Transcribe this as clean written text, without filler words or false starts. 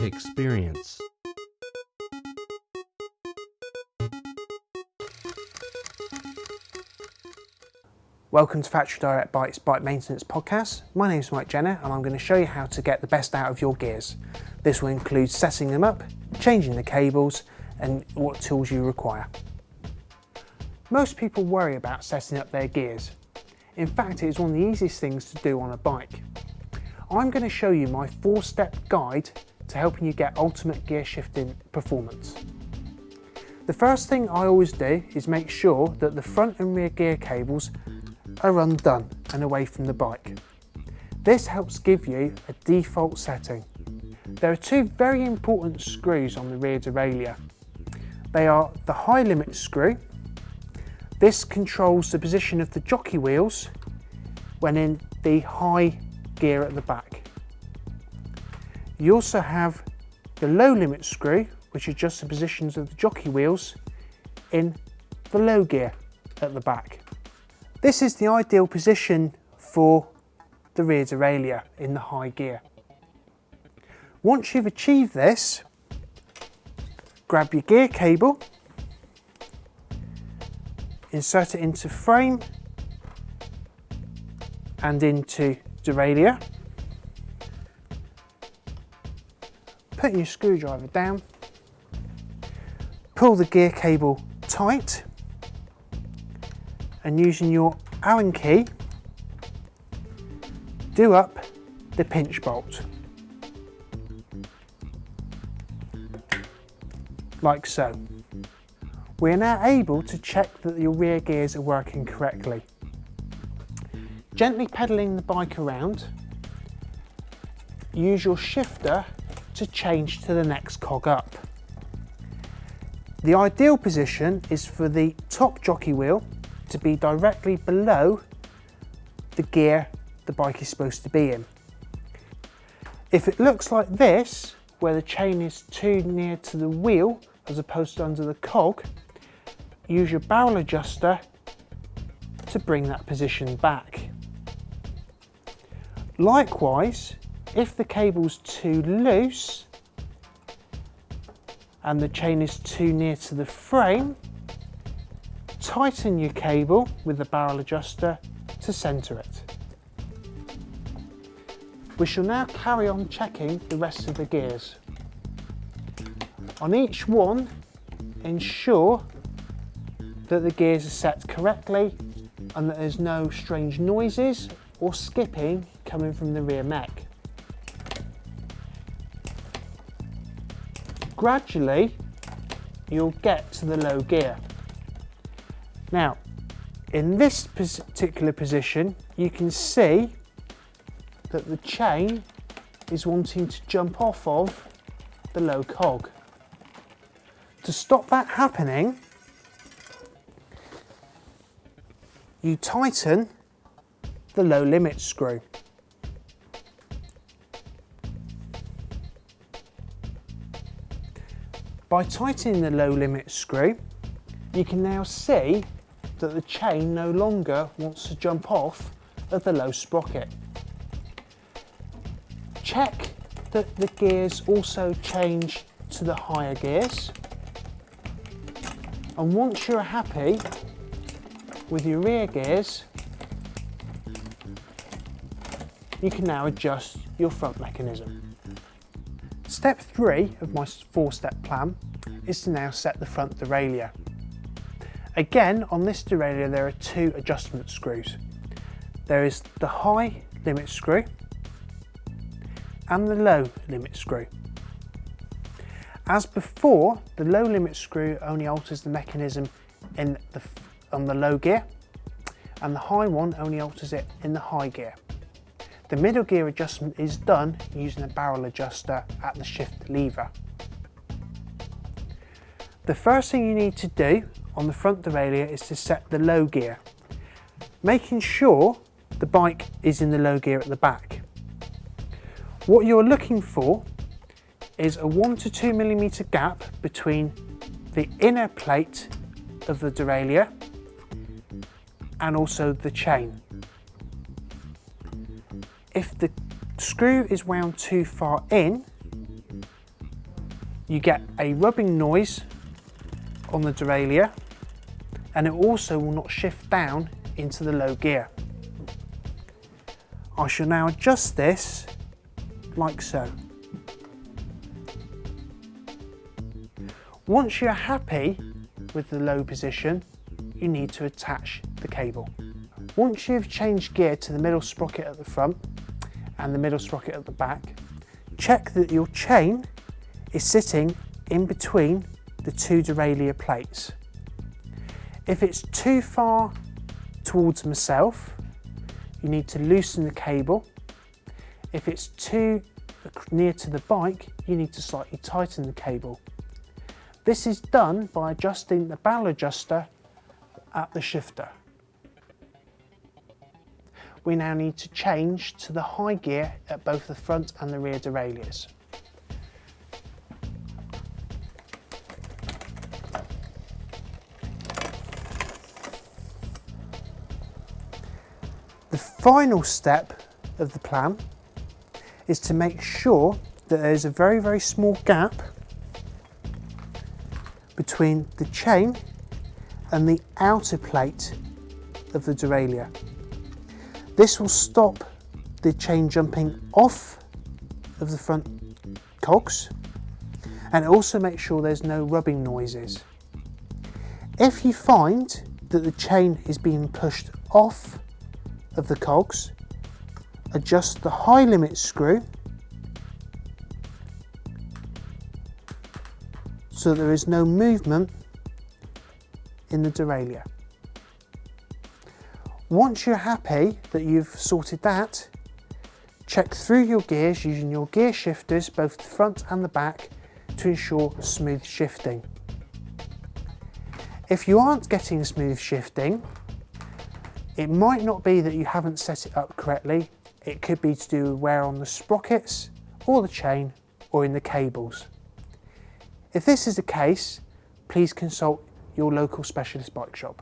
experience. Welcome to Factory Direct Bike's Bike Maintenance Podcast. My name is Mike Jenner and I'm going to show you how to get the best out of your gears. This will include setting them up, changing the cables and what tools you require. Most people worry about setting up their gears. In fact, it is one of the easiest things to do on a bike. I'm going to show you my 4-step guide to helping you get ultimate gear shifting performance. The first thing I always do is make sure that the front and rear gear cables are undone and away from the bike. This helps give you a default setting. There are two very important screws on the rear derailleur. They are the high limit screw. This controls the position of the jockey wheels when in the high gear at the back. You also have the low limit screw, which adjusts the positions of the jockey wheels in the low gear at the back. This is the ideal position for the rear derailleur in the high gear. Once you've achieved this, grab your gear cable, insert it into frame and into derailleur. Put your screwdriver down, pull the gear cable tight, and using your Allen key, do up the pinch bolt, like so. We are now able to check that your rear gears are working correctly. Gently pedalling the bike around, use your shifter to change to the next cog up. The ideal position is for the top jockey wheel to be directly below the gear the bike is supposed to be in. If it looks like this, where the chain is too near to the wheel as opposed to under the cog, use your barrel adjuster to bring that position back. Likewise, if the cable's too loose and the chain is too near to the frame, tighten your cable with the barrel adjuster to centre it. We shall now carry on checking the rest of the gears. On each one, ensure that the gears are set correctly and that there's no strange noises or skipping coming from the rear mech. Gradually, you'll get to the low gear. Now, in this particular position, you can see that the chain is wanting to jump off of the low cog. To stop that happening, you tighten the low limit screw. By tightening the low limit screw, you can now see that the chain no longer wants to jump off of the low sprocket. Check that the gears also change to the higher gears. And once you're happy with your rear gears, you can now adjust your front mechanism. Step 3 of my 4-step plan is to now set the front derailleur. Again, on this derailleur there are 2 adjustment screws. There is the high limit screw and the low limit screw. As before, the low limit screw only alters the mechanism on the low gear, and the high one only alters it in the high gear. The middle gear adjustment is done using a barrel adjuster at the shift lever. The first thing you need to do on the front derailleur is to set the low gear, making sure the bike is in the low gear at the back. What you're looking for is a 1 to 2 millimeter gap between the inner plate of the derailleur and also the chain. If the screw is wound too far in, you get a rubbing noise on the derailleur, and it also will not shift down into the low gear. I shall now adjust this like so. Once you're happy with the low position, you need to attach the cable. Once you've changed gear to the middle sprocket at the front and the middle sprocket at the back, check that your chain is sitting in between the two derailleur plates. If it's too far towards myself, you need to loosen the cable. If it's too near to the bike, you need to slightly tighten the cable. This is done by adjusting the barrel adjuster at the shifter. We now need to change to the high gear at both the front and the rear derailleurs. The final step of the plan is to make sure that there's a very small gap between the chain and the outer plate of the derailleur. This will stop the chain jumping off of the front cogs, and it also makes sure there's no rubbing noises. If you find that the chain is being pushed off of the cogs, adjust the high limit screw so there is no movement in the derailleur. Once you're happy that you've sorted that, check through your gears using your gear shifters, both the front and the back, to ensure smooth shifting. If you aren't getting smooth shifting, it might not be that you haven't set it up correctly. It could be to do with wear on the sprockets or the chain or in the cables. If this is the case, please consult your local specialist bike shop.